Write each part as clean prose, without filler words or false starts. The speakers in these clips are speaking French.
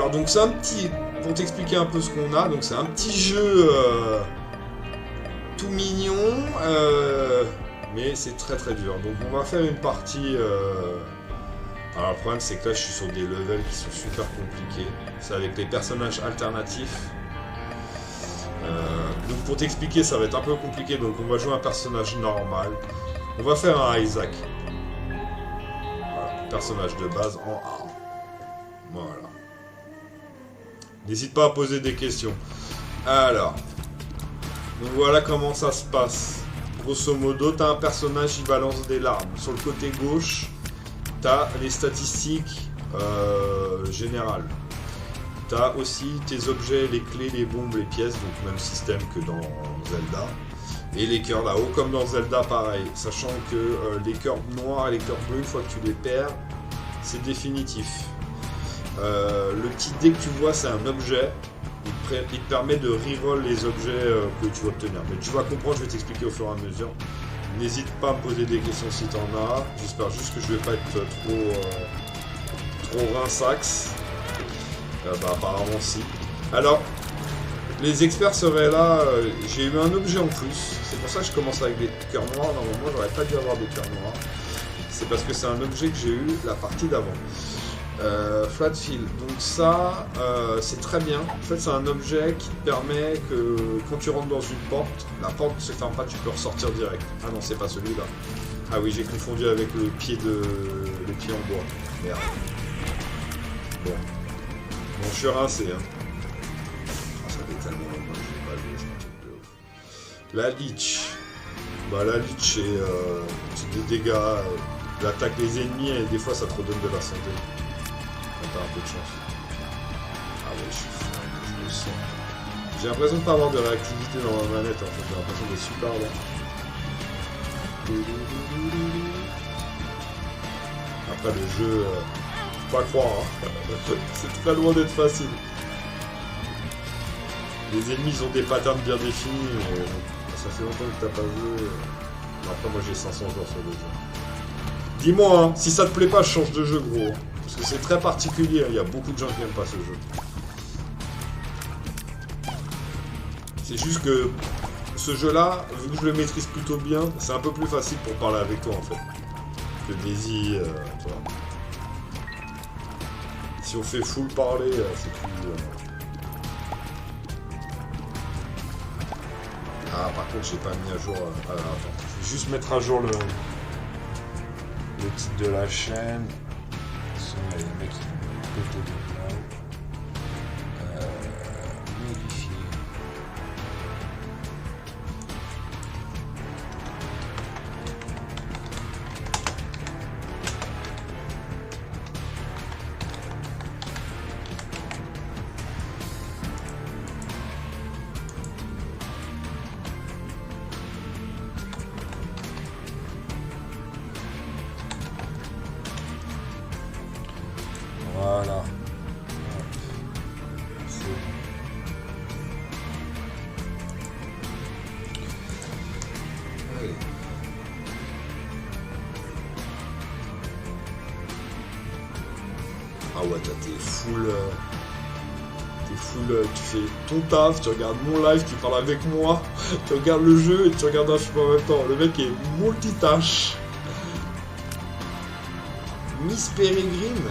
Alors donc c'est un petit... Pour t'expliquer un peu ce qu'on a, donc c'est un petit jeu tout mignon, mais c'est très très dur. Donc on va faire une partie... Alors le problème c'est que là je suis sur des levels qui sont super compliqués. C'est avec les personnages alternatifs. Donc pour t'expliquer ça va être un peu compliqué, donc on va jouer un personnage normal. On va faire un Isaac. Voilà, personnage de base en A. Voilà. N'hésite pas à poser des questions. Alors. Donc voilà comment ça se passe. Grosso modo, t'as un personnage qui balance des larmes. Sur le côté gauche, t'as les statistiques générales. T'as aussi tes objets, les clés, les bombes, les pièces, donc même système que dans Zelda. Et les cœurs là-haut, comme dans Zelda, pareil. Sachant que les cœurs noirs et les cœurs bleus, une fois que tu les perds, c'est définitif. Le petit dé que tu vois, c'est un objet. Il te permet de reroll les objets que tu vas obtenir. Mais tu vas comprendre, je vais t'expliquer au fur et à mesure. N'hésite pas à me poser des questions si t'en as. J'espère juste que je vais pas être trop rinsax. Apparemment si. Alors, les experts seraient là. J'ai eu un objet en plus. C'est pour ça que je commence avec des cœurs noirs. Normalement, j'aurais pas dû avoir des cœurs noirs. C'est parce que c'est un objet que j'ai eu la partie d'avant. Flatfield, donc ça c'est très bien. En fait c'est un objet qui te permet que quand tu rentres dans une porte, la porte ne se ferme pas, tu peux ressortir direct. Ah non, c'est pas celui-là. Ah oui, j'ai confondu avec le pied en bois. Merde. Bon, je suis rincé hein. Ah, ça fait tellement longtemps que je l'ai pas vu, c'est un truc de ouf. La Lich. Bah la Lich c'est des dégâts. Elle attaque les ennemis et des fois ça te redonne de la santé. T'as un peu de chance. Ah ouais, je suis flingue, je le sens. J'ai l'impression de pas avoir de réactivité dans ma manette, en fait. J'ai l'impression d'être super lent. Après le jeu, faut pas croire, hein. C'est très loin d'être facile. Les ennemis ils ont des patterns bien définis, mais ça fait longtemps que t'as pas joué. Après moi j'ai 500 jours sur le jeu. Dis-moi, hein, si ça te plaît pas, je change de jeu gros. Parce que c'est très particulier, il y a beaucoup de gens qui n'aiment pas ce jeu. C'est juste que ce jeu-là, vu que je le maîtrise plutôt bien, c'est un peu plus facile pour parler avec toi en fait. Que Daisy, tu vois. Si on fait full parler, c'est plus... Ah par contre j'ai pas mis à jour... attends, je vais juste mettre à jour le titre de la chaîne. Il y a des mecs qui vont péter des blagues. Modifier. Voilà. C'est bon. Allez. Ah ouais, t'es full... tu fais ton taf, tu regardes mon live, tu parles avec moi, tu regardes le jeu et tu regardes un film en même temps. Le mec est multitâche. Miss Peregrine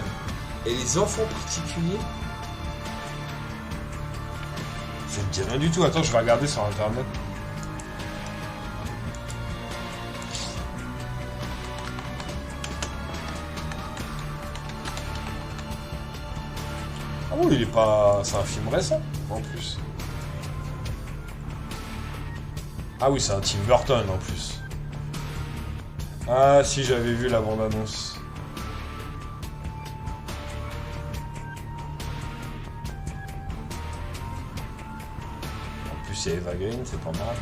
et les enfants particuliers. Ça me dit rien du tout. Attends, je vais regarder sur internet. Ah oui, il est pas... C'est un film récent, en plus. Ah oui, c'est un Tim Burton, en plus. Ah si, j'avais vu la bande-annonce. C'est Eva Green, c'est pas mal.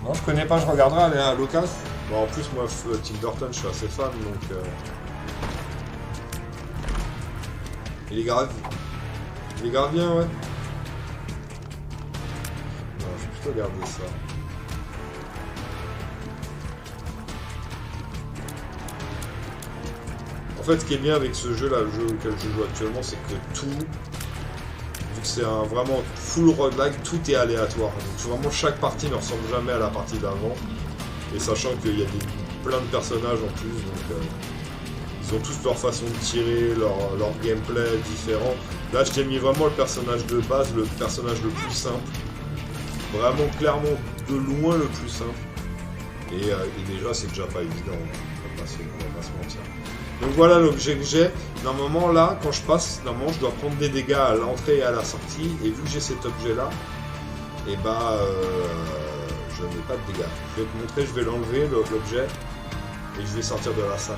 Non, je connais pas, je regarderai à l'occasion. Bon, en plus, moi, Tim Burton, je suis assez fan, donc... Il est grave. Il est grave bien, ouais. Non, je vais plutôt regarder ça. fait, ce qui est bien avec ce jeu là, le jeu auquel je joue actuellement, c'est que tout, vu que c'est un vraiment full roguelike, tout est aléatoire. Donc vraiment chaque partie ne ressemble jamais à la partie d'avant. Et sachant qu'il y a plein de personnages en plus, donc ils ont tous leur façon de tirer, leur gameplay différent. Là, je t'ai mis vraiment le personnage de base, le personnage le plus simple. Vraiment, clairement, de loin le plus simple. Et déjà, c'est déjà pas évident, on va pas se mentir. Donc voilà l'objet que j'ai. Normalement, là, quand je passe, normalement, je dois prendre des dégâts à l'entrée et à la sortie. Et vu que j'ai cet objet-là, et bah, je n'ai pas de dégâts. Je vais te montrer, je vais l'enlever, l'objet, et je vais sortir de la salle.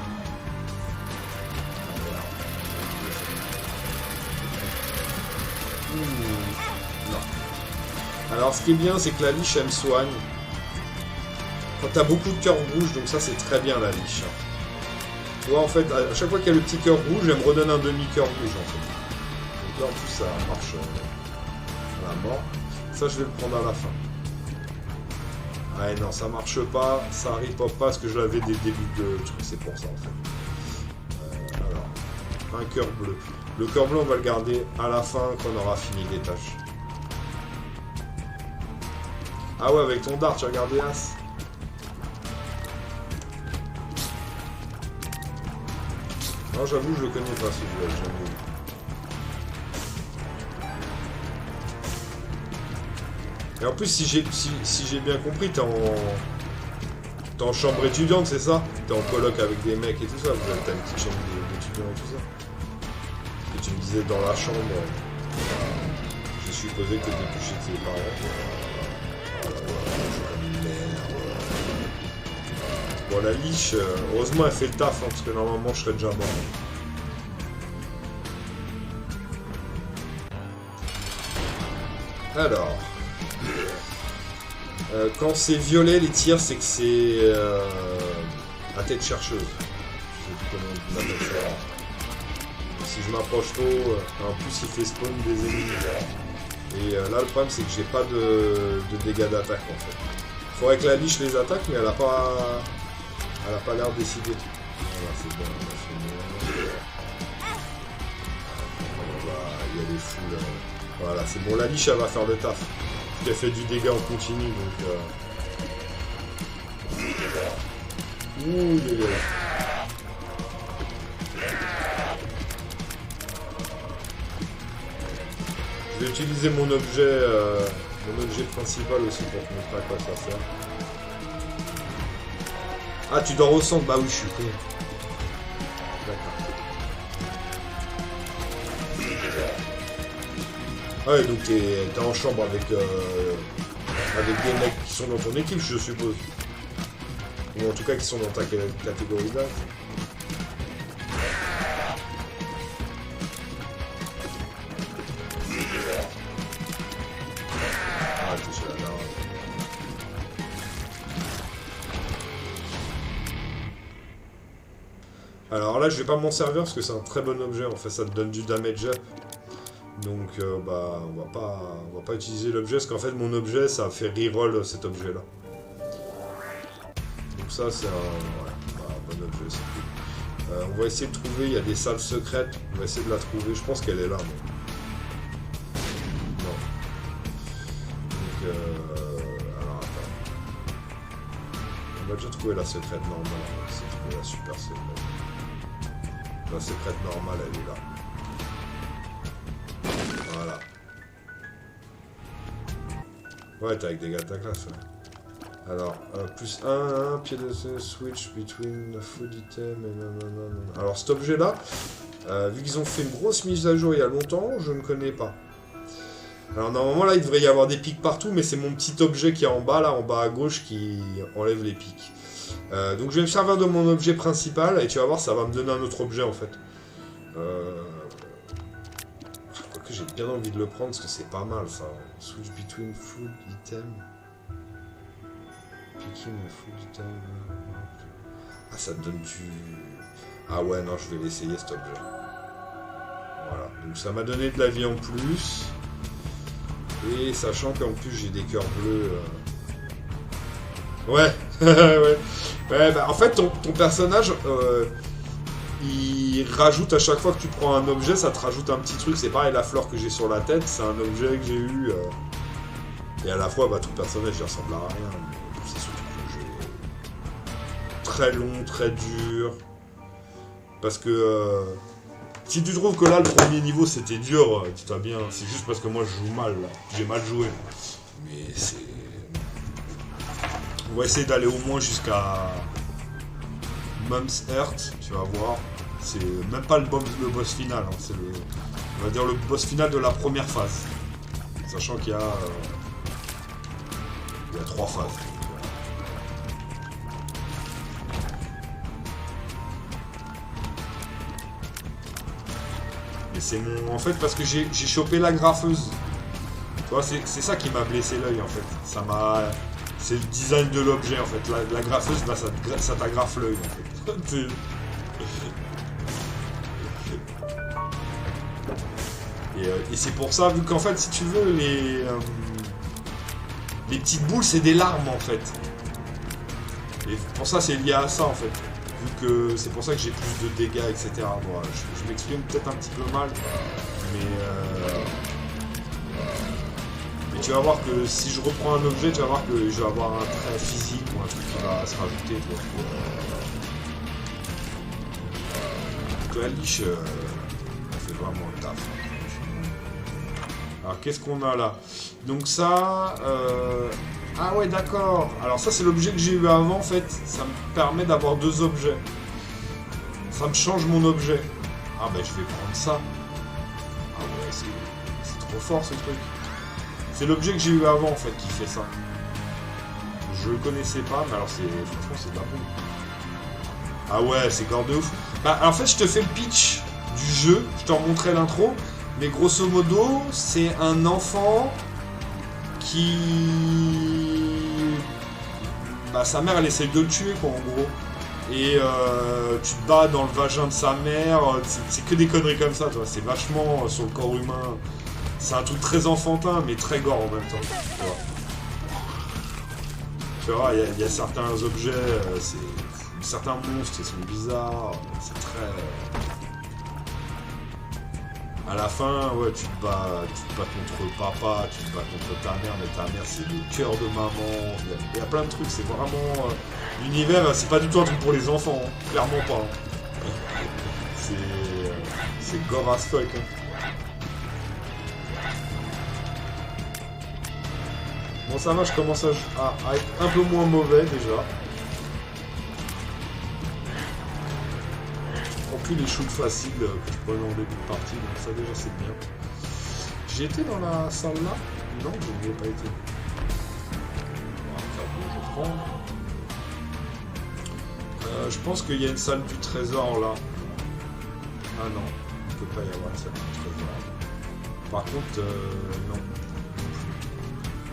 Non. Alors, ce qui est bien, c'est que la liche, elle me soigne. Quand t'as beaucoup de cœurs rouges, donc ça, c'est très bien, la liche. Tu vois, en fait, à chaque fois qu'il y a le petit cœur rouge, elle me redonne un demi-cœur rouge, en fait. Donc là, en plus, ça marche à la mort. Ça, je vais le prendre à la fin. Ouais, non, ça marche pas, ça arrive pas parce que je l'avais dès le début de truc, c'est pour ça, en fait. Alors, un cœur bleu. Le cœur bleu, on va le garder à la fin, quand on aura fini les tâches. Ah ouais, avec ton dart, tu as regardé As. Non, j'avoue, je le connais pas celui-là, jamais vu. Et en plus, si j'ai bien compris, t'es en chambre étudiante, c'est ça? T'es en coloc avec des mecs et tout ça, t'as une petite chambre d'étudiant et tout ça. Et tu me disais dans la chambre, j'ai supposé que t'étais couché de tes parents. Bon, la liche, heureusement elle fait le taf, hein, parce que normalement je serais déjà mort. Alors, quand c'est violet, les tirs, c'est que c'est à tête chercheuse. Je sais plus comment on appelle ça. Si je m'approche trop, en plus il fait spawn des ennemis. Et là le problème c'est que j'ai pas de dégâts d'attaque en fait. Faudrait que la liche les attaque, mais elle a pas l'air décidée. Voilà, c'est bon, on a fini. Il y a des foules. Voilà, c'est bon, la liche elle va faire le taf. Elle fait du dégât en continu, donc... Ouh, je vais utiliser mon objet principal aussi pour te montrer à quoi ça sert. Ah, tu dors au centre? Bah oui, je suis con. D'accord. Ouais, donc t'es en chambre avec des mecs qui sont dans ton équipe, je suppose. Ou en tout cas qui sont dans ta catégorie d'âge. Ah, touché la daronne. Alors là, je vais pas m'en servir parce que c'est un très bon objet. En fait, ça te donne du damage up. Donc, bah, on va pas utiliser l'objet parce qu'en fait, mon objet, ça fait reroll cet objet-là. Donc ça, c'est un bon objet, c'est cool. On va essayer de trouver, il y a des salles secrètes. On va essayer de la trouver. Je pense qu'elle est là, mais... Non. Donc, alors, attends. On va déjà trouver la secrète normale. On va essayer de trouver la super secrète. La secrète normale, elle est là. Voilà. Ouais, t'as avec des gars de ta classe. Ouais. Alors, plus 1, pied de switch between the food item et nanana. Alors, cet objet-là, vu qu'ils ont fait une grosse mise à jour il y a longtemps, je ne connais pas. Alors, normalement, là, il devrait y avoir des pics partout, mais c'est mon petit objet qui est en bas, là, en bas à gauche, qui enlève les pics. Donc, je vais me servir de mon objet principal, et tu vas voir, ça va me donner un autre objet, en fait. Quoique j'ai bien envie de le prendre, parce que c'est pas mal, ça. Switch between food item... Picking food item. Ah, ça te donne du... Ah ouais, non, je vais l'essayer, cet objet. Voilà, donc ça m'a donné de la vie en plus. Et sachant qu'en plus, j'ai des cœurs bleus... Ouais, ouais. Ouais, bah, en fait, ton personnage... il rajoute à chaque fois que tu prends un objet, ça te rajoute un petit truc. C'est pareil, la fleur que j'ai sur la tête, c'est un objet que j'ai eu. Et à la fois, bah, tout personnage il ressemble à rien. C'est surtout que le jeu est très long, très dur. Parce que si tu trouves que là, le premier niveau c'était dur, tu vas bien. C'est juste parce que moi je joue mal, là. J'ai mal joué. Mais c'est. On va essayer d'aller au moins jusqu'à Mum's Earth, tu vas voir. C'est même pas le boss final, hein. C'est on va dire le boss final de la première phase. Sachant qu'il y a 3 phases. Mais c'est mon... En fait, parce que j'ai chopé la graffeuse. Tu vois, c'est ça qui m'a blessé l'œil, en fait. Ça m'a... C'est le design de l'objet, en fait. La graffeuse, bah, ça t'agrafe l'œil, en fait. Et c'est pour ça, vu qu'en fait, si tu veux, les petites boules, c'est des larmes, en fait. Et pour ça, c'est lié à ça, en fait. Vu que c'est pour ça que j'ai plus de dégâts, etc. Bon, je m'exprime peut-être un petit peu mal, mais tu vas voir que si je reprends un objet, tu vas voir que je vais avoir un trait physique ou un truc qui va se rajouter. Donc la liche, elle fait vraiment le taf. Alors qu'est-ce qu'on a là? Donc ça... Ah ouais, d'accord. Alors ça, c'est l'objet que j'ai eu avant, en fait. Ça me permet d'avoir 2 objets. Ça me change mon objet. Ah bah je vais prendre ça. Ah ouais, c'est trop fort ce truc. C'est l'objet que j'ai eu avant, en fait, qui fait ça. Je le connaissais pas, mais alors franchement, c'est de la bombe. Ah ouais, c'est gore de ouf. Bah en fait, je te fais le pitch du jeu. Je t'en montrais l'intro. Mais grosso modo, c'est un enfant qui... Bah, sa mère, elle essaye de le tuer, quoi, en gros. Et tu te bats dans le vagin de sa mère. C'est que des conneries comme ça, toi. C'est vachement sur le corps humain. C'est un truc très enfantin, mais très gore en même temps. Tu vois, il y a certains objets, certains monstres, ils sont bizarres. C'est très... À la fin, ouais, tu te bats contre papa, tu te bats contre ta mère, mais ta mère c'est le cœur de maman. Il y a plein de trucs, c'est vraiment... L'univers, c'est pas du tout un truc pour les enfants, hein. Clairement pas. Hein. C'est gore as fuck. Hein. Bon, ça va, je commence à être un peu moins mauvais déjà. Plus les shoots faciles que je prenais en début de partie, donc ça déjà c'est bien. J'ai été dans la salle là? Non, je n'y ai pas été. Je prends. Je pense qu'il y a une salle du trésor là. Ah non, il ne peut pas y avoir une salle du trésor. Par contre, non.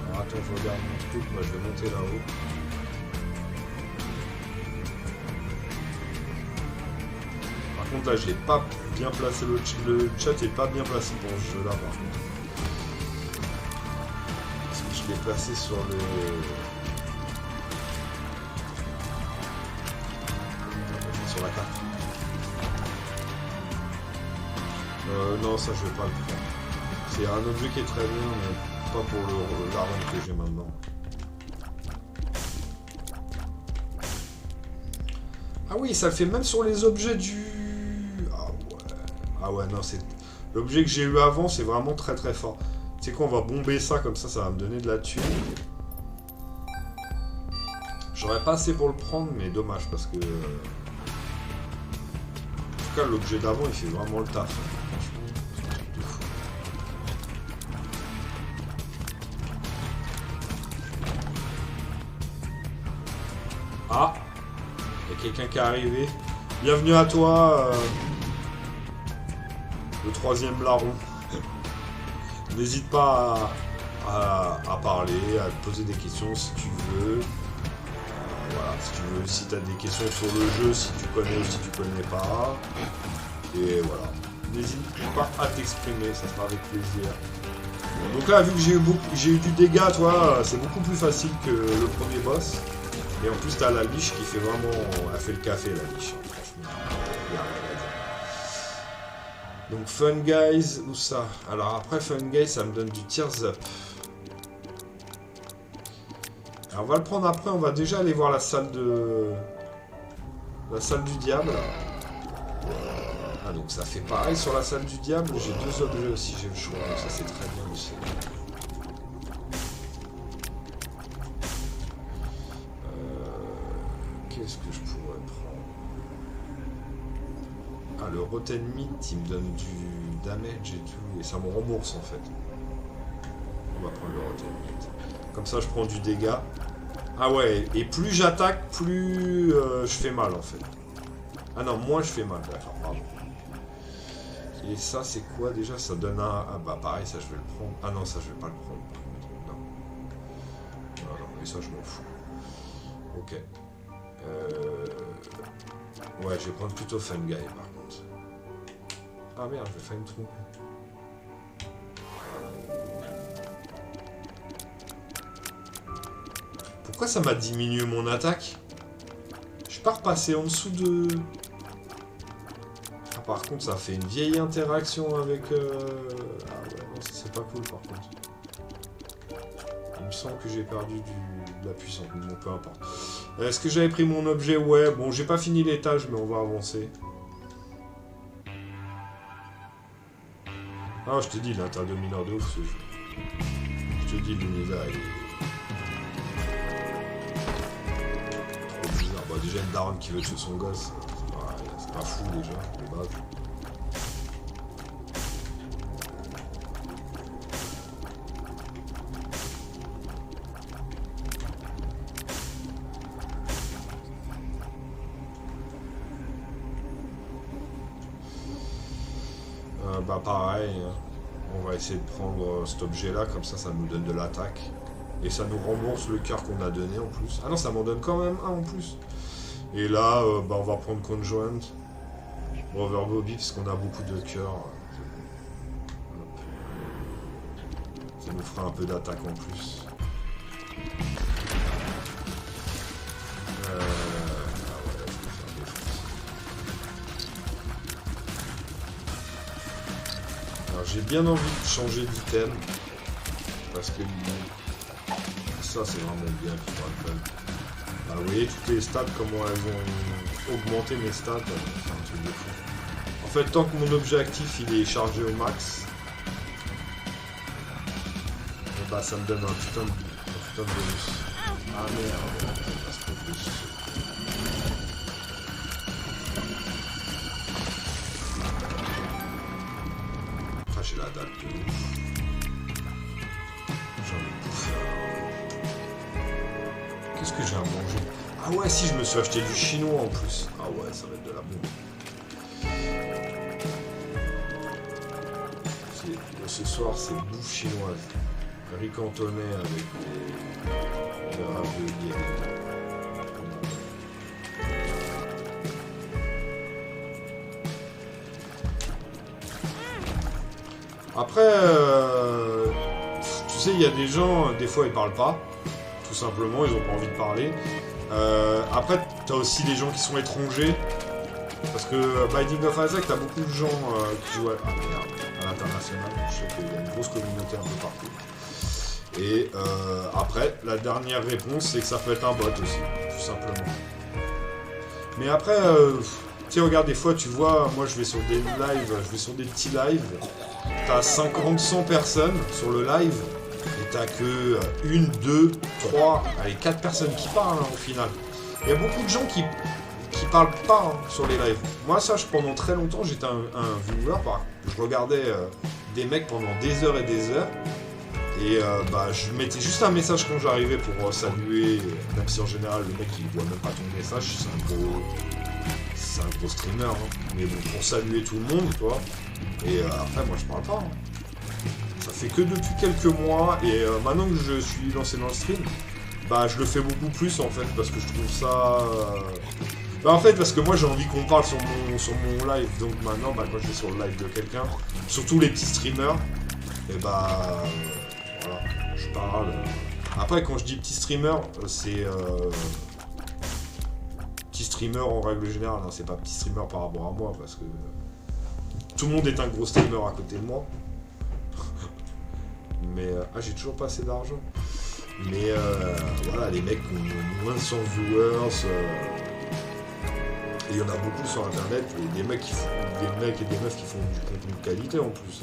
Alors attends, je regarde mon truc, moi je vais monter là-haut. Par contre là j'ai pas bien placé le chat est pas bien placé pour ce jeu là par contre. Parce que je l'ai placé sur le... sur la carte. Non ça je vais pas le prendre. C'est un objet qui est très bien mais pas pour l'arme que j'ai maintenant. Ah oui ça le fait même sur les objets du... Ah ouais, non, c'est... L'objet que j'ai eu avant, c'est vraiment très très fort. Tu sais quoi, on va bomber ça, comme ça va me donner de la thune. J'aurais pas assez pour le prendre, mais dommage, parce que... En tout cas, l'objet d'avant, il fait vraiment le taf. Franchement, c'est un truc de fou. Ah, il y a quelqu'un qui est arrivé. Bienvenue à toi, le 3e larron. N'hésite pas à parler, à te poser des questions si tu veux. Voilà, si tu veux, si tu as des questions sur le jeu, si tu connais ou si tu connais pas. Et voilà. N'hésite pas à t'exprimer, ça sera avec plaisir. Donc là, vu que j'ai eu du dégât, toi, c'est beaucoup plus facile que le premier boss. Et en plus, t'as la liche qui fait vraiment... Elle fait le café, la liche. Franchement, Donc Fun Guys, où ça? Alors après Fun Guys, ça me donne du Tears Up. Alors on va le prendre après, on va déjà aller voir la salle de... La salle du diable. Ah donc ça fait pareil sur la salle du diable, j'ai 2 objets aussi, j'ai le choix, ça c'est très bien aussi. Qu'est-ce que je pourrais prendre? Ah le Rotten Meat, il me donne du damage et tout, et ça me rembourse en fait. On va prendre le Rotten Meat. Comme ça je prends du dégât. Ah ouais, et plus j'attaque, plus je fais mal en fait. Ah non, moins je fais mal, d'accord, pardon. Et ça, c'est quoi déjà? Ça donne un... Ah bah pareil, ça je vais le prendre. Ah non, ça je vais pas le prendre par contre. Non. Non, non, mais ça je m'en fous. Ok. Ouais, je vais prendre plutôt Fun Guy par contre. Ah merde, je vais faire une trompe. Pourquoi ça m'a diminué mon attaque? Je suis pas repassé en dessous de... Ah, par contre, ça fait une vieille interaction avec... Ah ouais, non, c'est pas cool par contre. Il me semble que j'ai perdu de la puissance, mais bon, peu importe. Est-ce que j'avais pris mon objet? Ouais, bon, j'ai pas fini l'étage, mais on va avancer. Ah, je te dis, là, t'as un domineur de ouf, ce jeu. Je te dis, l'univers, il est... trop bizarre. Bah, déjà, une daronne qui veut tuer son gosse, c'est pas fou, déjà, de base. Bah pareil, on va essayer de prendre cet objet là, comme ça nous donne de l'attaque. Et ça nous rembourse le cœur qu'on a donné en plus. Ah non, ça m'en donne quand même un en plus. Et là, bah, on va prendre Conjoint. Brother Bobby, parce qu'on a beaucoup de cœurs. Ça nous fera un peu d'attaque en plus. J'ai bien envie de changer d'item parce que ça c'est vraiment bien pour le fun. Ah, vous voyez toutes les stats, comment elles ont augmenté mes stats, c'est un truc de fou. En fait, tant que mon objet actif il est chargé au max, bah ça me donne un putain de bonus. Ah merde, ça se propose. J'ai la dalle de ouf. J'ai envie de bouffer. Qu'est-ce que j'ai à manger? Ah ouais, si, je me suis acheté du chinois en plus. Ah ouais, ça va être de la bombe. Ce soir, c'est bouffe chinoise. Riz cantonné avec des raviolis. Après, tu sais, il y a des gens, des fois ils parlent pas, tout simplement, ils ont pas envie de parler. Après, t'as aussi des gens qui sont étrangers, parce que Binding of Isaac, t'as beaucoup de gens qui jouent à l'international, je sais qu'il y a une grosse communauté un peu partout. Et après, la dernière réponse, c'est que ça peut être un bot aussi, tout simplement. Mais après, tu sais, regarde, des fois, tu vois, moi je vais sur des lives, je vais sur des petits lives. T'as 50, 100 personnes sur le live, et t'as que 1, 2, 3, allez, 4 personnes qui parlent au final. Il y a beaucoup de gens qui parlent pas sur les lives. Moi, ça, pendant très longtemps, j'étais un viewer, je regardais des mecs pendant des heures et des heures, et bah, je mettais juste un message quand j'arrivais pour saluer, même si en général, le mec, il voit même pas ton message, c'est un gros streamer, hein. Mais bon, pour saluer tout le monde, toi. Et après, moi, je parle pas. Hein. Ça fait que depuis quelques mois, et maintenant que je suis lancé dans le stream, bah, je le fais beaucoup plus, en fait, parce que je trouve ça... Bah, en fait, parce que moi, j'ai envie qu'on parle sur mon live, donc maintenant, bah, quand je vais sur le live de quelqu'un, surtout les petits streamers, et bah... voilà, je parle... Après, quand je dis petit streamer, c'est... Petit streamer en règle générale, hein, c'est pas petit streamer par rapport à moi, parce que... Tout le monde est un gros streamer à côté de moi. Mais j'ai toujours pas assez d'argent. Mais voilà, les mecs ont moins de 100 viewers. Et il y en a beaucoup sur internet. Et des mecs et des meufs qui font du contenu de qualité en plus.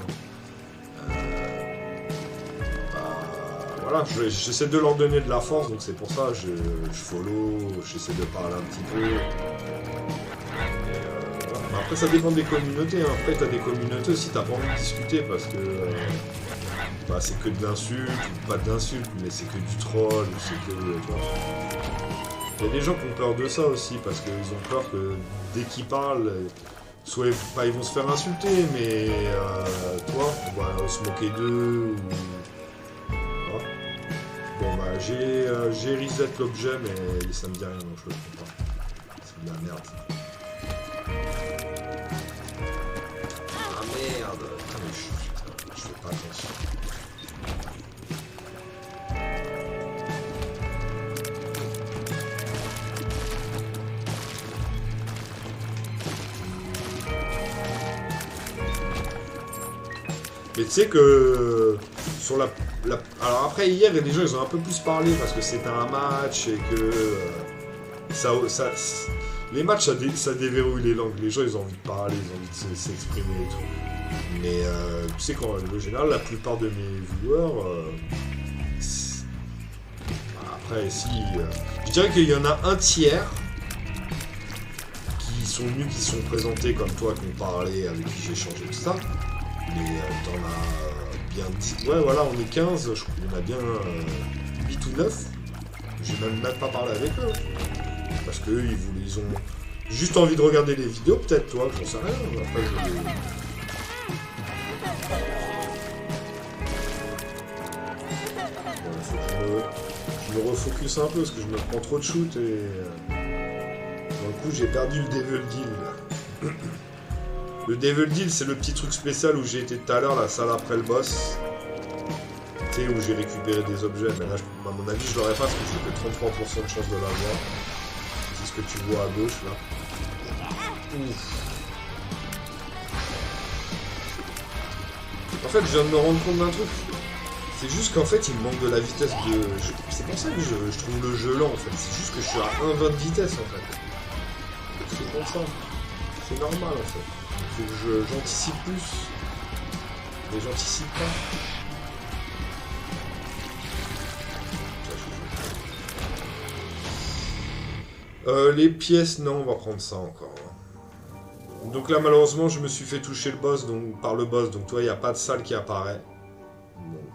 Voilà, j'essaie de leur donner de la force, donc c'est pour ça je follow, j'essaie de parler un petit peu. Voilà. Après ça dépend des communautés, hein. Après t'as des communautés aussi, t'as pas envie de discuter parce que c'est que de l'insulte, ou pas de l'insulte, mais c'est que du troll, ou c'est que... Il y a des gens qui ont peur de ça aussi, parce qu'ils ont peur que dès qu'ils parlent, soit ils vont se faire insulter, mais on va se moquer d'eux, ou... Bon bah j'ai reset l'objet mais ça me dit rien donc je le prends pas. C'est de la merde. Ah merde. Je fais pas attention. Mais tu sais que sur la... Alors après hier les gens ils ont un peu plus parlé parce que c'était un match et que les matchs ça déverrouille les langues, les gens ils ont envie de parler, ils ont envie de s'exprimer et tout. Mais tu sais qu'en général la plupart de mes viewers après si je dirais qu'il y en a un tiers qui sont venus, qui sont présentés comme toi, qui ont parlé, avec qui j'ai échangé tout ça. Mais t'en as bien 10. Ouais, voilà, on est 15, je crois qu'on a bien 8 ou 9. J'ai même pas parlé avec eux. Parce qu'eux, ils ont juste envie de regarder les vidéos, peut-être, toi, j'en sais rien. Après, je me refocus un peu parce que je me prends trop de shoot et. Du coup, j'ai perdu le Devil Deal. Le Devil Deal, c'est le petit truc spécial où j'ai été tout à l'heure, la salle après le boss. Tu sais, où j'ai récupéré des objets. Mais là, à mon avis, je l'aurais pas parce que j'ai que 33% de chance de l'avoir. C'est ce que tu vois à gauche, là. Ouf. En fait, je viens de me rendre compte d'un truc. C'est juste qu'en fait, il me manque de la vitesse de... C'est pour ça que je trouve le jeu lent, en fait. C'est juste que je suis à 1,20 de vitesse, en fait. C'est pour ça. C'est normal, en fait. Il faut que j'anticipe plus. Mais j'anticipe pas. Les pièces, non, on va prendre ça encore. Donc là, malheureusement, je me suis fait toucher par le boss. Donc, toi, il n'y a pas de salle qui apparaît. Donc,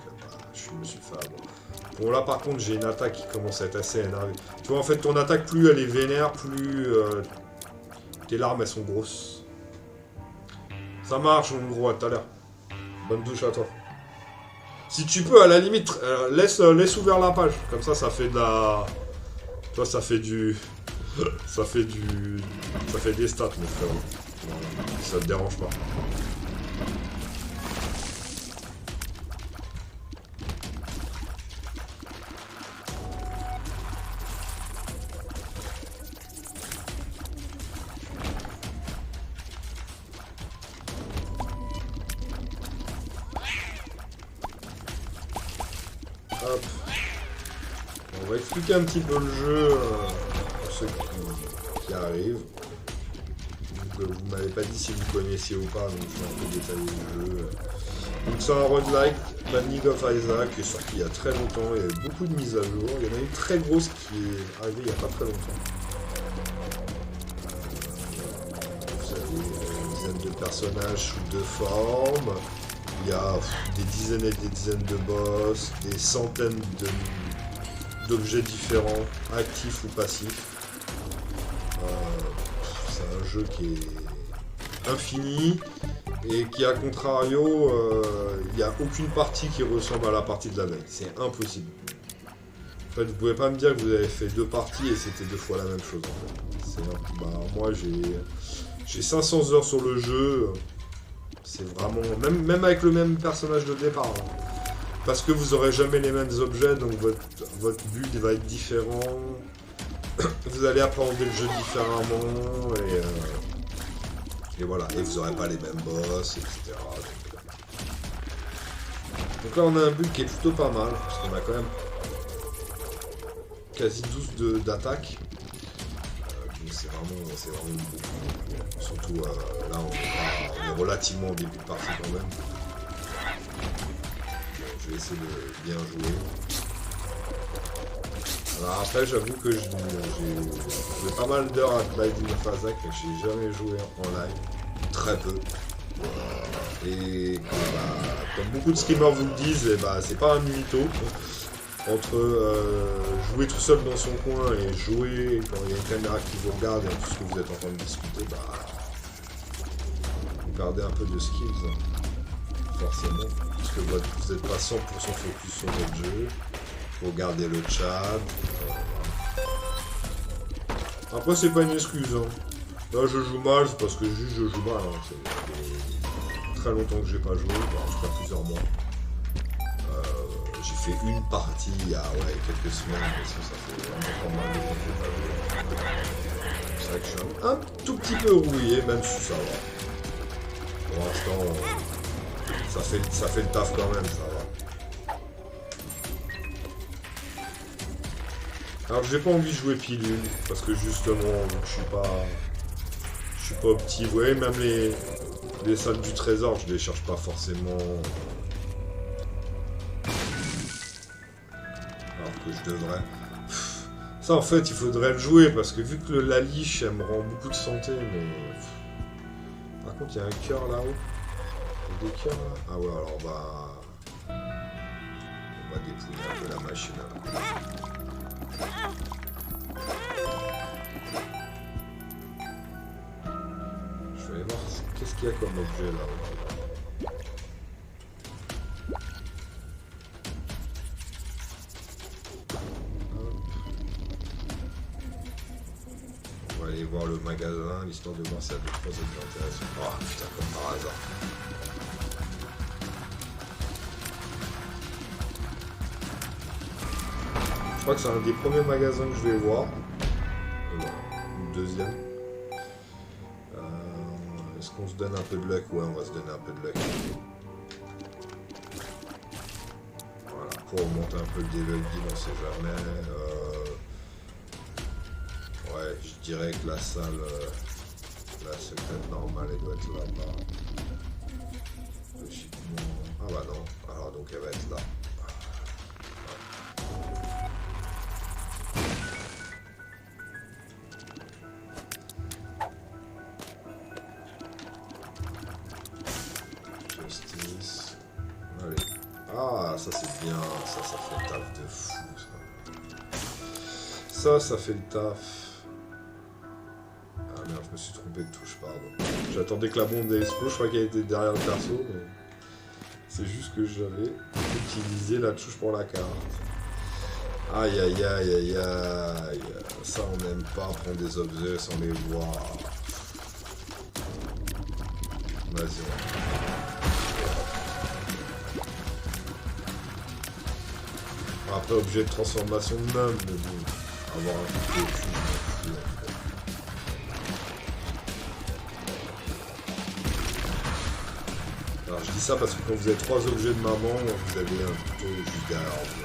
je me suis fait avoir. Bon, là, par contre, j'ai une attaque qui commence à être assez énervée. Tu vois, en fait, ton attaque, plus elle est vénère, plus tes larmes, elles sont grosses. Ça marche, mon gros, à tout à l'heure. Bonne douche à toi. Si tu peux, à la limite, laisse ouvert la page. Comme ça, ça fait de la... Tu vois, ça fait du... ça fait des stats, mon frère. Ça te dérange pas. Hop. On va expliquer un petit peu le jeu pour ceux qui arrivent. Donc, vous m'avez pas dit si vous connaissiez ou pas, donc je vais un peu détailler le jeu. Donc c'est un roguelike, Binding of Isaac, qui est sorti il y a très longtemps, il y a eu beaucoup de mises à jour. Il y en a une très grosse qui est arrivée il n'y a pas très longtemps. Vous avez une dizaine de personnages sous 2 formes. Il y a des dizaines et des dizaines de boss, des centaines d'objets différents, actifs ou passifs. C'est un jeu qui est infini et qui, à contrario, il n'y a aucune partie qui ressemble à la partie de la veille. C'est impossible. En fait, vous pouvez pas me dire que vous avez fait 2 parties et c'était 2 fois la même chose. En fait. Moi, j'ai 500 heures sur le jeu. C'est vraiment... Même avec le même personnage de départ. Hein. Parce que vous aurez jamais les mêmes objets, donc votre build va être différent. Vous allez appréhender le jeu différemment. Et voilà, et vous n'aurez pas les mêmes boss, etc. Donc là on a un build qui est plutôt pas mal, parce qu'on a quand même quasi 12 d'attaque. Donc c'est vraiment beaucoup. Surtout là on est relativement au début de partie quand même. Bon, je vais essayer de bien jouer. Alors après j'avoue que j'ai joué pas mal d'heures à Binding of Isaac, mais j'ai jamais joué en live. Très peu. Et comme beaucoup de streamers vous le disent, c'est pas un mytho. Entre jouer tout seul dans son coin et jouer quand il y a une caméra qui vous regarde et tout ce que vous êtes en train de discuter, vous perdez un peu de skills, forcément, parce que vous n'êtes pas 100% focus sur votre jeu, faut garder le chat. Après c'est pas une excuse, hein. Là je joue mal, c'est parce que juste je joue mal, hein. C'est très longtemps que j'ai pas joué, en tout cas plusieurs mois. J'ai fait une partie il y a quelques semaines, mais ça fait vraiment pas mal de temps que j'ai pas joué. C'est vrai que je suis un tout petit peu rouillé, même si ça va. Pour l'instant, ça fait le taf quand même, ça va. Alors j'ai pas envie de jouer pilule, parce que justement, je suis pas opti. Vous voyez, même les salles du trésor, je les cherche pas forcément. Je devrais. Ça en fait il faudrait le jouer parce que vu que la liche elle me rend beaucoup de santé, mais par contre il y a un cœur là-haut. Il y a des cœurs là. Ah ouais, alors on va dépouiller un peu la machine là. Je vais aller voir qu'est-ce qu'il y a comme objet là-haut. Aller voir le magasin, l'histoire de voir si ça a 2-3 objets intéressants. Oh putain, comme par hasard. Je crois que c'est un des premiers magasins que je vais voir. Voilà, le deuxième. Est-ce qu'on se donne un peu de luck? Ouais, on va se donner un peu de luck. Voilà, pour augmenter un peu le level guide, on sait jamais. Ouais, je dirais que la salle, la secrète normale, elle doit être là-bas. Logiquement. Ah bah non, alors donc elle va être là. Justice. Allez. Ah, ça c'est bien, ça fait le taf de fou, ça. Ça fait le taf. Merde, je me suis trompé de touche, pardon. J'attendais que la bombe explose, je crois qu'elle était derrière le perso, mais c'est juste que j'avais utilisé la touche pour la carte. Aïe aïe aïe aïe aïe. Ça on n'aime pas prendre des objets sans les voir. Vas-y. Après objet de transformation de même, mais bon, avoir un coup de cul, je m'en fous. Alors je dis ça parce que quand vous avez 3 objets de maman, vous avez un couteau juste derrière vous.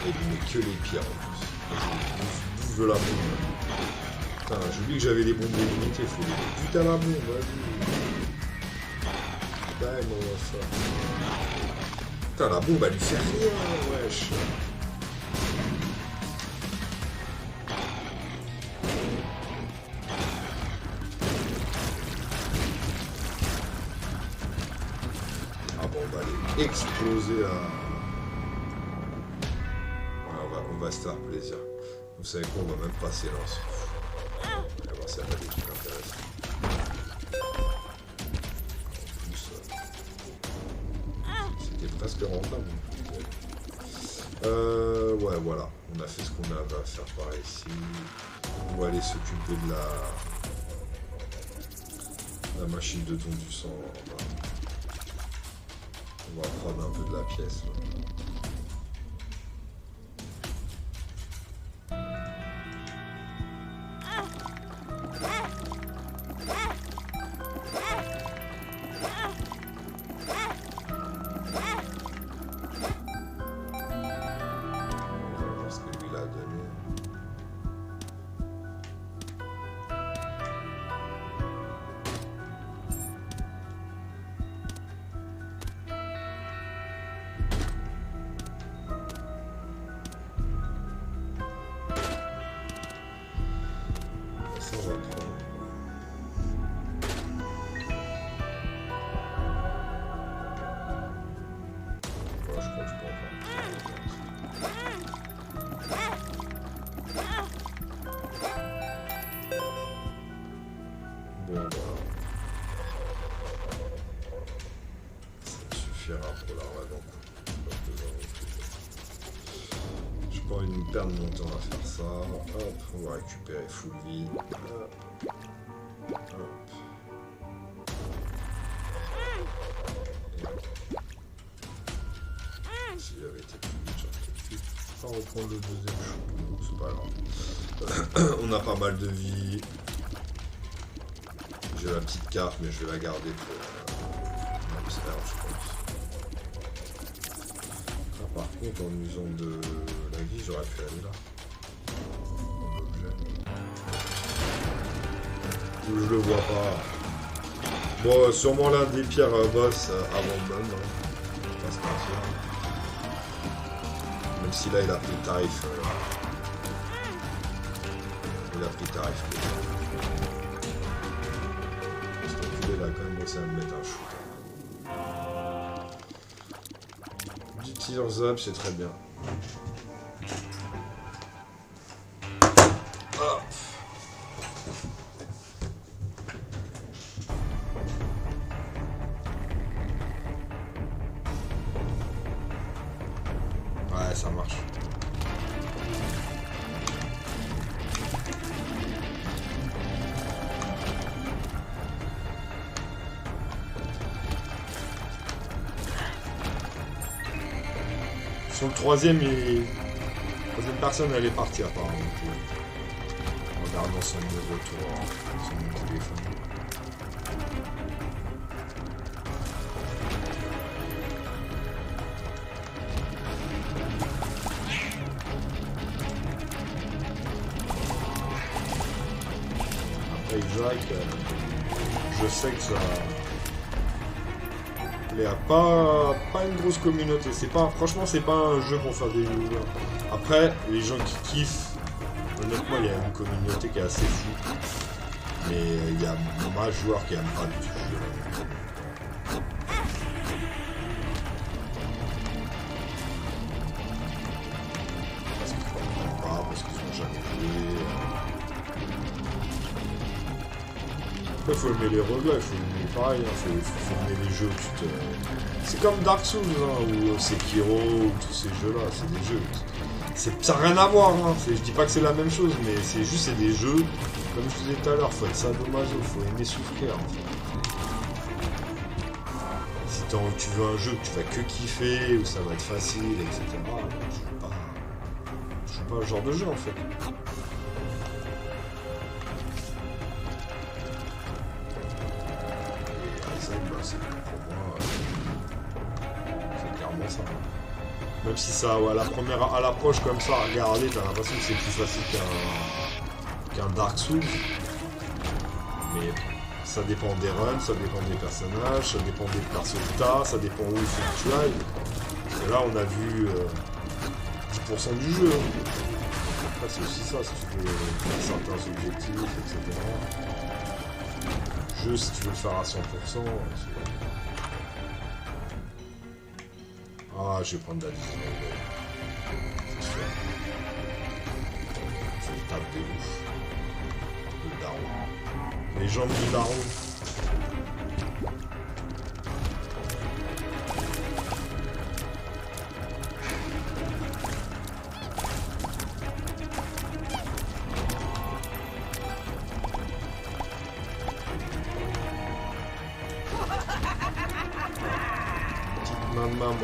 Et vous mettez que les pires en plus. Bouffe de la bombe. Putain, j'ai oublié que j'avais des bombes illimitées, faut les putain la bombe, vas-y. Putain, on va ça. Putain, la bombe elle lui fait rien, wesh. Ah bon, on va aller exploser là. On va se faire plaisir. Vous savez quoi, on va même passer là. On va voir si elle a des trucs intéressants. En plus, c'était presque rentable. Ouais, voilà. On a fait ce qu'on avait à faire par ici. On va aller s'occuper de la machine de don du sang. On va prendre un peu de la pièce. Là. Perdre mon temps à faire ça. Hop, on va récupérer full vie. Hop. S'il avait été plus vite, j'aurais pu pas reprendre le deuxième shoot. C'est pas grave. On a pas mal de vie. J'ai la petite carte, mais je vais la garder pour l'observe, je pense. Par contre, en usant de la vie, j'aurais pu aller là. Je le vois pas. Bon, sûrement l'un des pires boss avant même. Pas se mentir. Même si là, il a pris le tarif. Il a pris le tarif. Cet enculé là, quand même, commencé à me mettre un shoot. Tears up, c'est très bien. Ah. Ouais, ça marche. Sur le troisième personne elle est partie apparemment. En regardant son retour sur mon téléphone. Après Isaac, je sais que ça... Il n'y a pas une grosse communauté. Franchement, c'est pas un jeu pour faire des joueurs. Après, les gens qui kiffent, honnêtement, il y a une communauté qui est assez fou. Mais il y a pas de joueurs qui n'aiment pas du tout ce jeu. Parce qu'ils ne comprennent pas, parce qu'ils n'ont jamais joué. Après, il faut aimer les regrets, il faut aimer pareil, il faut aimer les jeux où tu te... C'est comme Dark Souls, hein, ou Sekiro, ou tous ces jeux-là, c'est des jeux... Ça n'a rien à voir, hein. Je dis pas que c'est la même chose, mais c'est des jeux, comme je disais tout à l'heure, faut être sadomaso, faut aimer souffrir, en fait. Si tu veux un jeu que tu vas que kiffer, où ça va être facile, etc., je joue pas le genre de jeu, en fait. Même si ça, à l'approche comme ça, à regarder, t'as l'impression que c'est plus facile qu'un Dark Souls. Mais ça dépend des runs, ça dépend des personnages, ça dépend des persos que t'as, ça dépend où il faut que tu ailles. Et là, on a vu 10% du jeu. Après, c'est aussi ça, si tu veux faire certains objectifs, etc. Le jeu, si tu veux le faire à 100%, ah, je vais prendre la 19. C'est sûr. Je me tape des ouf. Le daron. Les jambes du daron. de maman.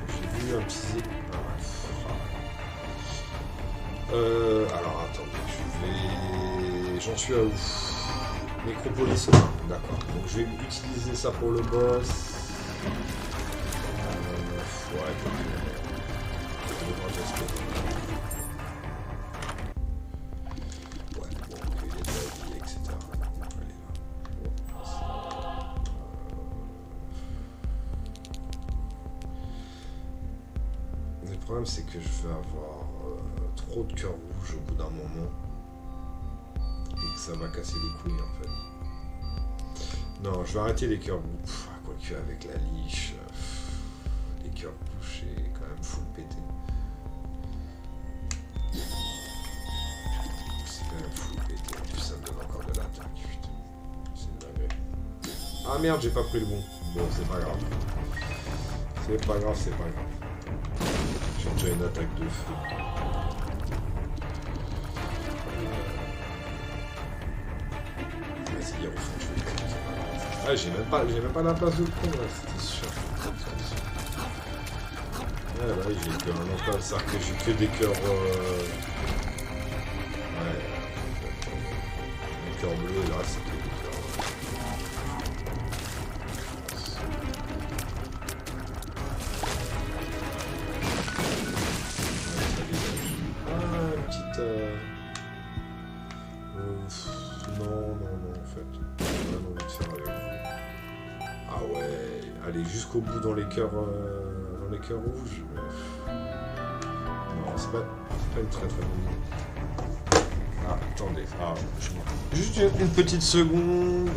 J'ai vu un petit... alors attendez, j'en suis à où? Nécropolis, d'accord. Donc je vais utiliser ça pour le boss. Ouais, bon, ok, il y a de la vie, etc. Allez, là. Le problème, c'est que je vais avoir trop de cœurs rouges au bout d'un moment. Et que ça va casser les couilles, en fait. Non, je vais arrêter les cœurs rouges. Quoique, avec la liche, les cœurs rouges, c'est quand même full pété. C'est quand même full pété. En plus, ça me donne encore de l'attaque, putain. C'est une dinguerie. Ah merde, j'ai pas pris le bon. Bon, c'est pas grave. C'est pas grave, c'est pas grave. J'ai déjà une attaque de feu. Vas-y, il refond, je vais les cliquer. Ah, j'ai même pas la place de le prendre, là, c'était sûr. Ouais, bah oui, j'ai que un emploi, c'est-à-dire que j'ai que des cœurs... Ouais, des cœurs bleus, et là, c'est que des cœurs... Ah, une petite... Non, en fait. J'ai vraiment envie de faire avec vous. Ah ouais, aller jusqu'au bout dans les cœurs rouges. Non, c'est pas une très bonne idée. Ah, attendez. Ah, juste une petite seconde.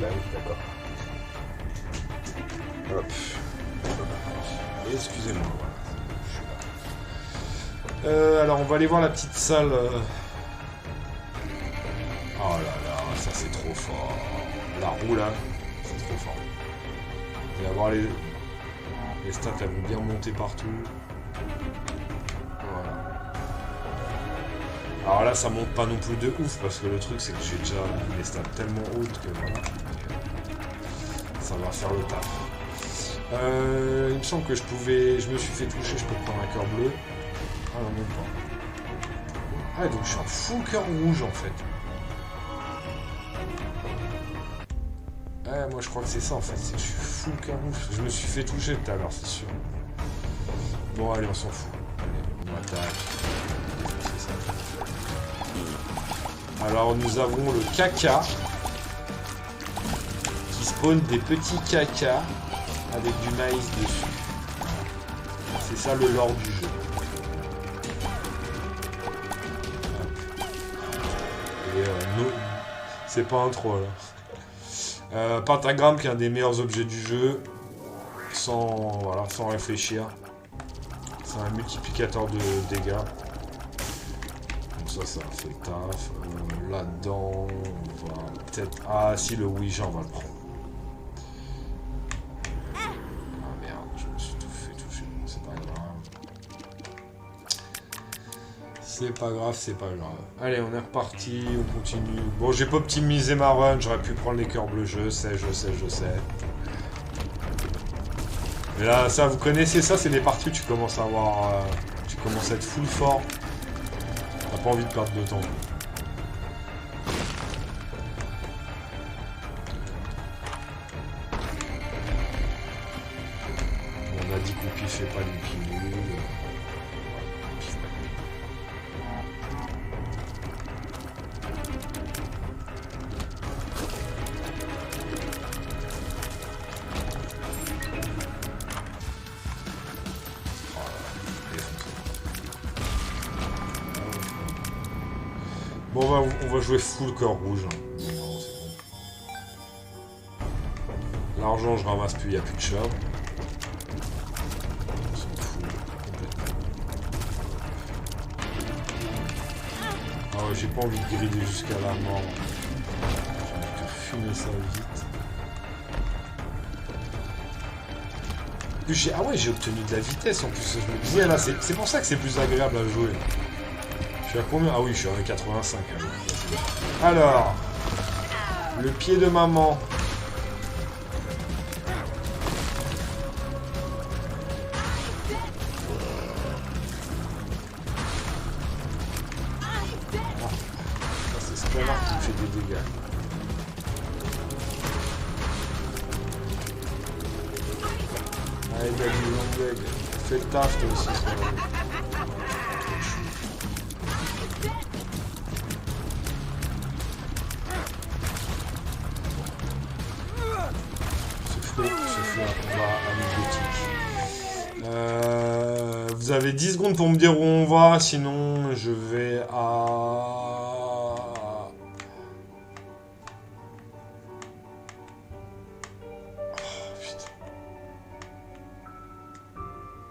Là, oui, d'accord. Hop. Excusez-moi. Alors, on va aller voir la petite salle. Oh là là, ça c'est trop fort. La roue là, c'est trop fort. Vous allez avoir les stats, elles vont bien monter partout. Voilà. Alors là, ça monte pas non plus de ouf parce que le truc c'est que j'ai déjà mis les stats tellement hautes que voilà. Ça va faire le taf. Il me semble que je me suis fait toucher, je peux prendre un cœur bleu. Ah non, même pas. Ah, donc je suis en full cœur rouge en fait. Ouais, moi je crois que c'est ça en fait, c'est que je suis full cœur rouge. Je me suis fait toucher tout à l'heure, c'est sûr. Bon, allez, on s'en fout. Allez, on attaque. C'est ça. Alors, nous avons le caca qui spawn des petits cacas avec du maïs dessus. C'est ça le lore du jeu. Et non, c'est pas un troll. Pentagramme qui est un des meilleurs objets du jeu, sans réfléchir. C'est un multiplicateur de dégâts. Donc ça fait le taf. Là-dedans, on va peut-être... Ah si, le Ouija, on va le prendre. Ah merde, je me suis tout fait toucher. C'est pas grave. C'est pas grave. Allez, on est reparti, on continue. Bon, j'ai pas optimisé ma run, j'aurais pu prendre les cœurs bleus, je sais. Mais là, ça, vous connaissez ça, c'est des parties où tu commences à avoir... tu commences à être full fort. T'as pas envie de perdre de temps. Bon, on a dit qu'on piffait pas les pilules. Bon, on va jouer full cœur rouge. Non, c'est bon. L'argent, je ramasse plus, il n'y a plus de shop. On s'en fout complètement. Ah ouais, j'ai pas envie de griller jusqu'à la mort. J'ai envie de fumer ça vite. Ah ouais, j'ai obtenu de la vitesse en plus. Je me disais là, c'est pour ça que c'est plus agréable à jouer. Je suis à combien? Ah oui, je suis à 1,85. Alors, le pied de maman. Ça, c'est ce connard qui me fait des dégâts. Allez, Daddy Longleg, fais le taf toi aussi. C'est fou un combat anecdotique. Vous avez 10 secondes pour me dire où on va, sinon je vais à...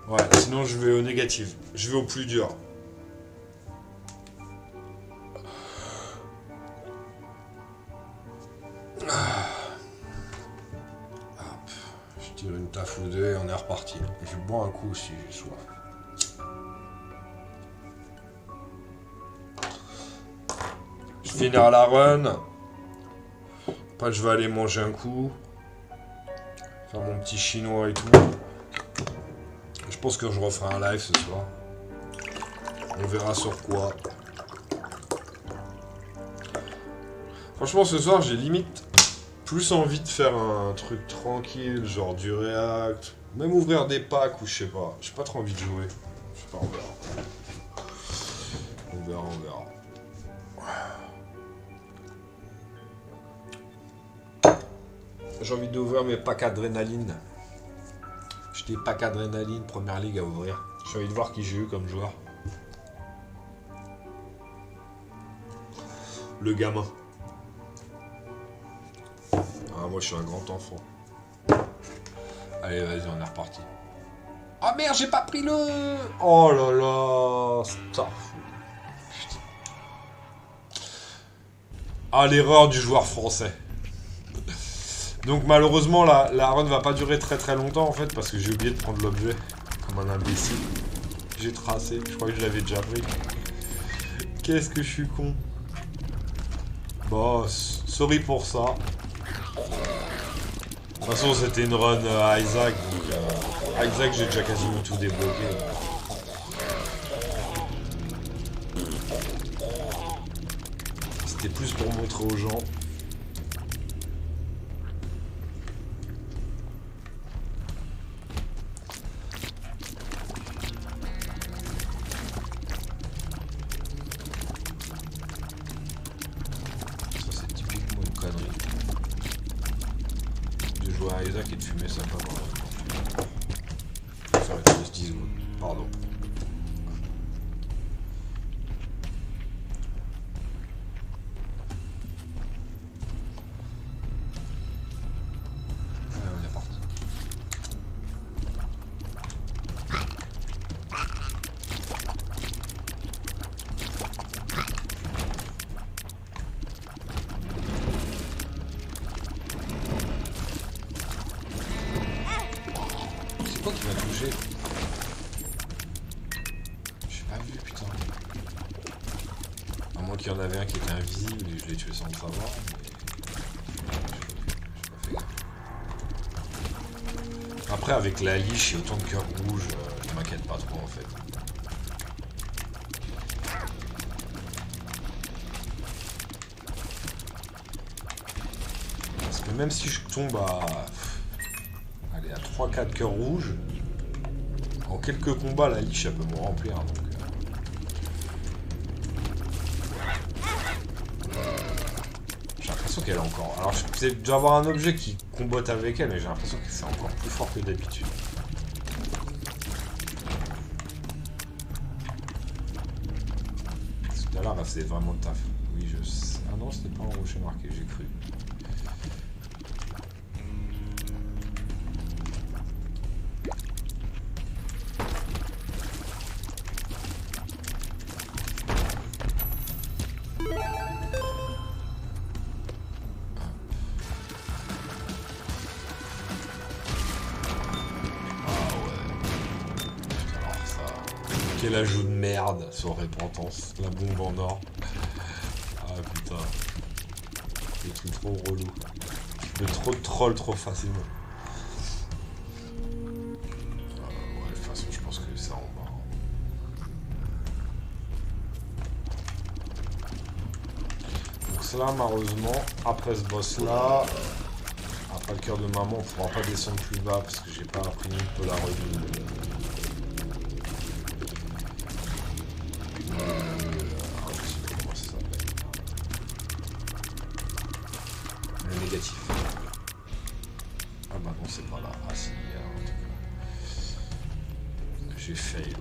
Ouais, sinon je vais au négatif. Je vais au plus dur. Je tire une taf ou deux et on est reparti. Je bois un coup si j'ai soif. Je vais finir la run. Après je vais aller manger un coup. Faire mon petit chinois et tout. Je pense que je referai un live ce soir. On verra sur quoi. Franchement, ce soir, j'ai limite plus envie de faire un truc tranquille, genre du React. Même ouvrir des packs ou je sais pas. J'ai pas trop envie de jouer. Je sais pas, on verra. On verra. J'ai envie d'ouvrir mes packs adrénaline. J'ai des packs adrénaline, première ligue à ouvrir. J'ai envie de voir qui j'ai eu comme joueur. Le gamin. Ah, moi je suis un grand enfant. Allez, vas-y, on est reparti. Oh merde, j'ai pas pris le... Oh là là, Putain. Ah, l'erreur du joueur français. Donc malheureusement la run va pas durer très longtemps en fait parce que j'ai oublié de prendre l'objet comme un imbécile. J'ai tracé, je crois que je l'avais déjà pris. Qu'est-ce que je suis con. Boss, sorry pour ça. De toute façon c'était une run à Isaac, donc à Isaac j'ai déjà quasiment tout débloqué. C'était plus pour montrer aux gens. Isaac et de fumer ça pas mal. Je vais faire une pause 10 secondes. Pardon. Allez, on est parti. C'est quoi qui m'a touché? J'ai pas vu, putain. À moins qu'il y en avait un qui était invisible et je l'ai tué sans le savoir. Mais... j'ai pas fait gaffe. Après, avec la liche et autant de cœurs rouges, je m'inquiète pas trop en fait. Parce que même si je tombe à... Allez, à 3-4 cœurs rouges, en quelques combats, la liche, elle peut me remplir. Donc, j'ai l'impression qu'elle est encore... Alors, je dois avoir un objet qui combatte avec elle, mais j'ai l'impression que c'est encore plus fort que d'habitude. Tout à l'heure, elle faisait vraiment le taf. Oui, je sais... Ah non, c'était pas un rocher marqué, j'ai cru. l'ajout de merde sur Repentance, la bombe en or. Ah putain. Des trucs trop relou. Tu peux trop de troll trop facilement. Ouais, de toute façon, je pense que c'est en bas. Donc cela, malheureusement, après ce boss-là, après le cœur de maman, on pourra pas descendre plus bas parce que j'ai pas appris une Polaroid. Le négatif. Ah bah non, c'est pas là. Ah si, en tout cas. J'ai fail.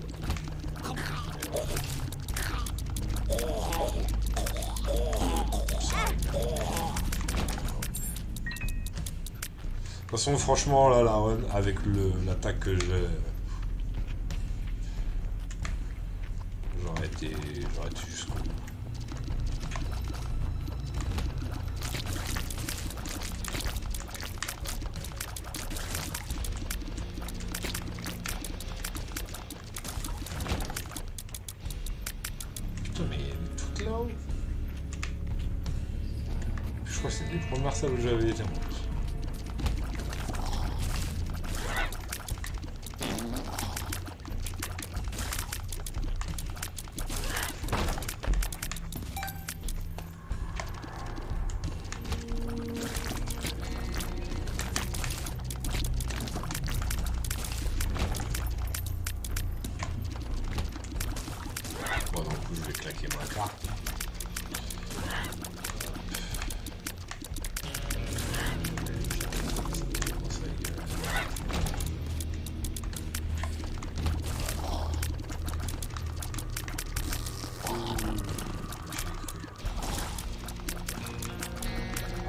De toute façon, franchement, là, la run, avec l'attaque que j'ai, j'aurais été jusqu'au bout. Putain, mais elle est toute là-haut. Je crois que c'est les premières salles où j'avais été en plus. Bon, donc je vais claquer ma carte.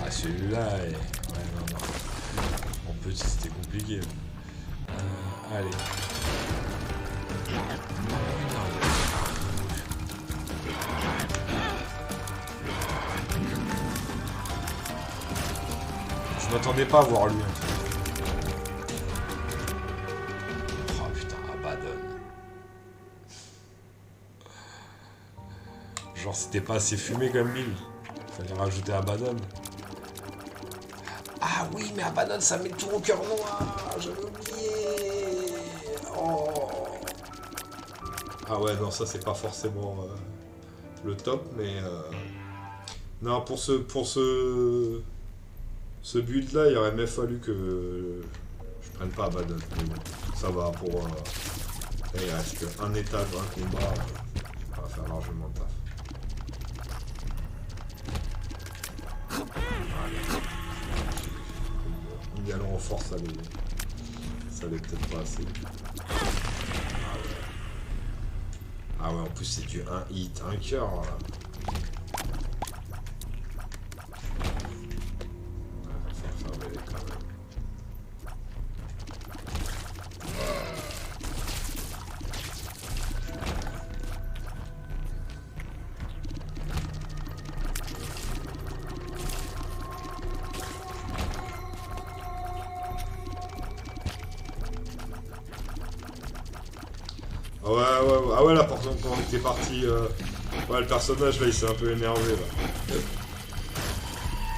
Ah, celui-là, ouais, non. En petit, c'était compliqué. Allez. Je m'attendais pas à voir lui en fait. Oh putain, Abaddon. Genre c'était pas assez fumé comme build. Fallait rajouter Abaddon. Ah oui, mais Abaddon ça met tout au cœur noir. J'avais oublié. Oh. Ah ouais, non, ça c'est pas forcément le top, mais non, pour ce build là, il aurait même fallu que je prenne pas Abaddon. Mais bon, ça va pour. Là, il reste qu'un étage, un combat, ça va faire largement le taf. Y allant en force, ça allait peut-être pas assez. Ah ouais, en plus c'est du 1 hit, 1 cœur là. Ouais, va faire belle quand même. Ah ouais, là, par exemple, quand on était parti, ouais, le personnage, là, il s'est un peu énervé, là.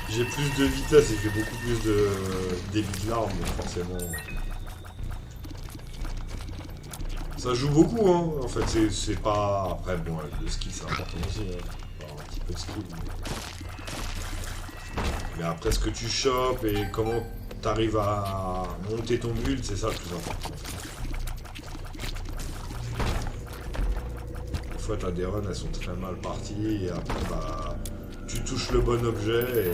J'ai plus de vitesse et j'ai beaucoup plus de débit de l'arme, donc forcément... Ça joue beaucoup, hein, en fait, c'est pas... Après, bon, le skill, c'est important aussi, hein. Avoir un petit peu de skill, mais après, ce que tu chopes et comment t'arrives à monter ton build, c'est ça le plus important. T'as des runs, elles sont très mal parties et après bah tu touches le bon objet et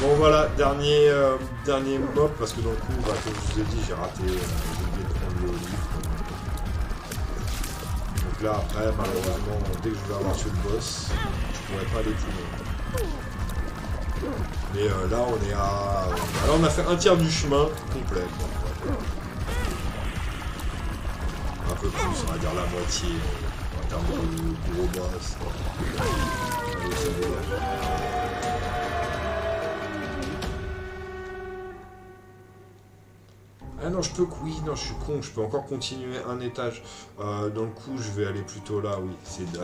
bon voilà, dernier mob parce que dans le coup bah, comme je vous ai dit j'ai raté, j'ai oublié de prendre le livre. Donc là après malheureusement dès que je vais avoir tué le boss je pourrais pas aller plus loin. Mais là on est à... Là on a fait un tiers du chemin complet quoi. Un peu plus, on va dire la moitié. En termes de gros boss. Ah non, non, je peux... Oui, non, je suis con, je peux encore continuer un étage. Dans le coup, je vais aller plutôt là, oui.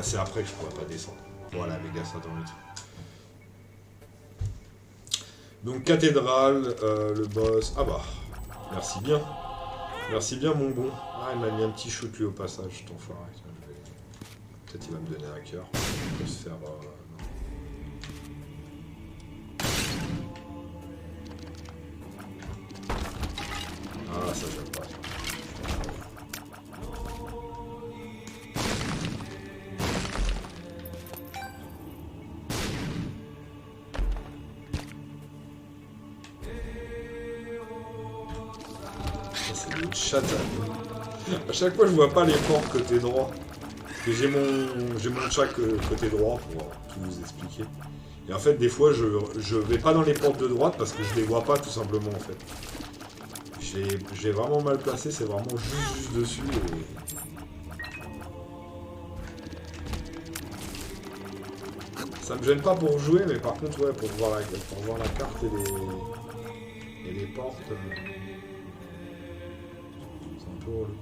C'est après que je pourrais pas descendre. Voilà, les gars, ça dans le truc. Donc, cathédrale, le boss... Ah bah, merci bien. Merci bien, mon bon. Ah, il m'a mis un petit shoot, lui, au passage, ton enfoiré. Peut-être il va me donner un cœur. On peut se faire... Ah, ça j'aime pas. Ça c'est une chatte. À chaque fois je vois pas les portes côté droit. Parce que j'ai mon chat côté droit pour tout vous expliquer. Et en fait des fois je vais pas dans les portes de droite parce que je les vois pas tout simplement en fait. J'ai vraiment mal placé, c'est vraiment juste dessus. Ça me gêne pas pour jouer, mais par contre, ouais, pour voir la carte et les portes, c'est un peu relou.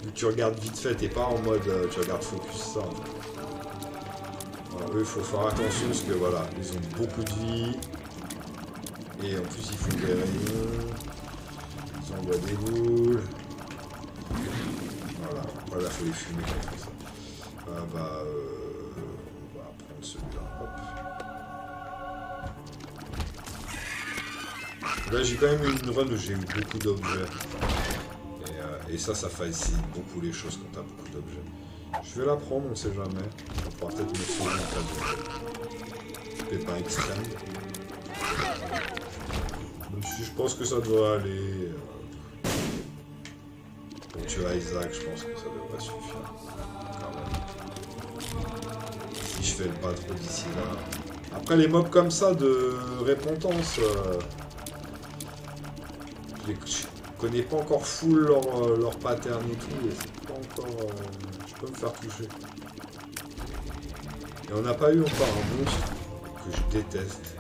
Vu que tu regardes vite fait, t'es pas en mode tu regardes focus ça. Voilà, eux, il faut faire attention parce que voilà, ils ont beaucoup de vie. Et en plus, ils font des rayons. Ils envoient des boules. Voilà, voilà, faut les fumer comme ça. Ah bah, on va prendre celui-là. Hop. Là, j'ai quand même eu une run où j'ai eu beaucoup d'objets. Et ça facilite beaucoup les choses quand t'as beaucoup d'objets. Je vais la prendre, on sait jamais. On pourra peut-être me sauver en cas de pépin extrême. Même si je pense que ça doit aller. Pour tuer Isaac, je pense que ça devrait suffire. Si je fais le pas trop d'ici là. Après les mobs comme ça de répondance, je connais pas encore full leur pattern et tout, et c'est pas encore. Je peux me faire toucher. Et on n'a pas eu encore un monstre que je déteste.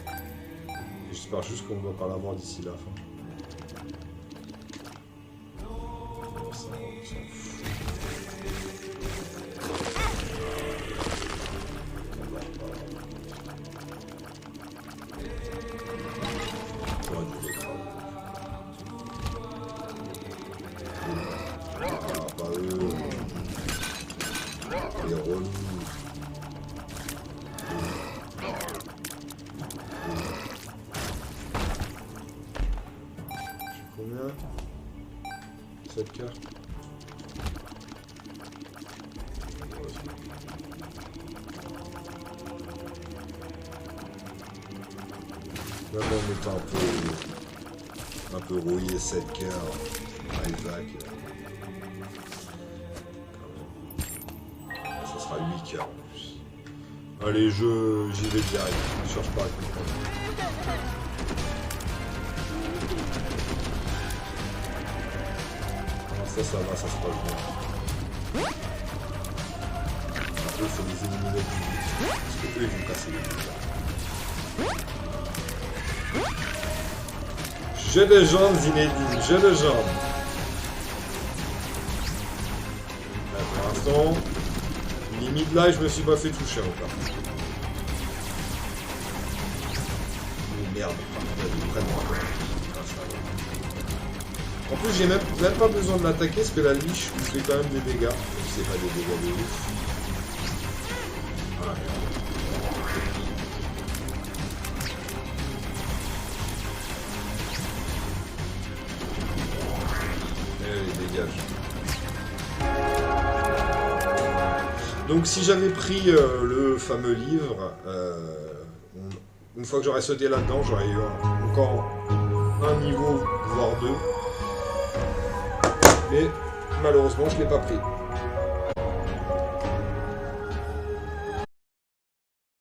J'espère juste qu'on ne va pas l'avoir d'ici la fin. Bon, ça, on s'en fout. J'aurais dû les cramer. Ah, pas eux. Les relous. Combien? 7 cartes. Même en étant un peu rouillé 7 cœurs à Isaac. Ça sera 8 cœurs en plus. Allez, j'y vais direct. Je cherche pas à comprendre. Ça va, ça se passe bien. Eux, il faut les éliminer plus vite. Parce que eux, ils vont casser les dégâts. J'ai des jambes, Zinedine, j'ai des jambes. Là, pour l'instant, limite là, je me suis pas fait toucher encore. Oh merde, ils prennent moi. En plus, j'ai même pas besoin de l'attaquer parce que la liche fait quand même des dégâts. Même si c'est pas des dégâts de ouf. Ah, allez, dégage. Donc, si j'avais pris le fameux livre, une fois que j'aurais sauté là-dedans, j'aurais eu encore un niveau, voire deux. Mais malheureusement, je ne l'ai pas pris.